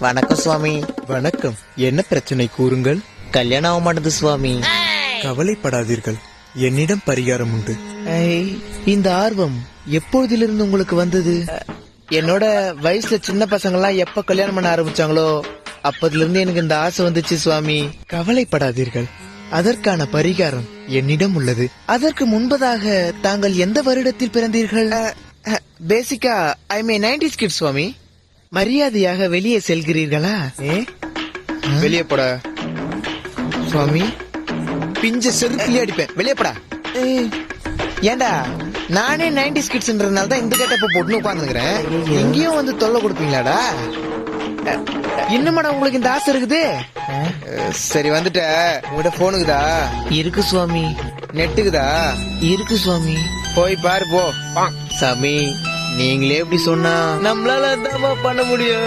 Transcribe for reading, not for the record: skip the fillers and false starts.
வணக்கம் சுவாமி. வணக்கம். என்ன பிரச்சனை கூறுங்கள். கல்யாணம் ஆக மாட்டேது சுவாமி. கவலைப்படாதீர்கள், என்னிடம் பரிகாரம் உண்டு. இந்த ஆர்வம் எப்பொழுதிலிருந்து உங்களுக்கு வந்தது? என்னோட வயசுல சின்ன பசங்க எல்லாம் எப்ப கல்யாணம் பண்ண ஆரம்பிச்சாங்களோ அப்பதுல இருந்து எனக்கு இந்த ஆசை வந்துச்சு சுவாமி. கவலைப்படாதீர்கள், அதற்கான பரிகாரம் என்னிடம் உள்ளது. அதற்கு முன்பதாக தாங்கள் எந்த வருடத்தில் பிறந்தீர்கள்? பேசிக்கா ஐ மே 90s கிட் சுவாமி. மரியாதையாக வெளியே செல்கிறீர்களா? வெளியே போட சுவாமி, பிஞ்ச செருப்பிலே அடிப்பேன். வெளியே போடா. ஏண்டா, நானே 90s கிட்ஸ்ன்றதுனால தான் இந்த கேட்டப்ப போட்டு உட்கார்ந்துக்கிறேன். எங்கேயும் வந்து தொல்லை கொடுப்பீங்களாடா? இன்னுமாடா உங்களுக்கு இந்த ஆசை இருக்குது? சரி வந்துட்ட. உங்ககிட்ட போனுக்குதா? இருக்கு சுவாமி. நெட்டுக்குதா? இருக்கு சுவாமி. போய் பாரு போ. சாமி, நீங்களே எப்படி சொன்னா நம்மளால தான் பண்ண முடியும்.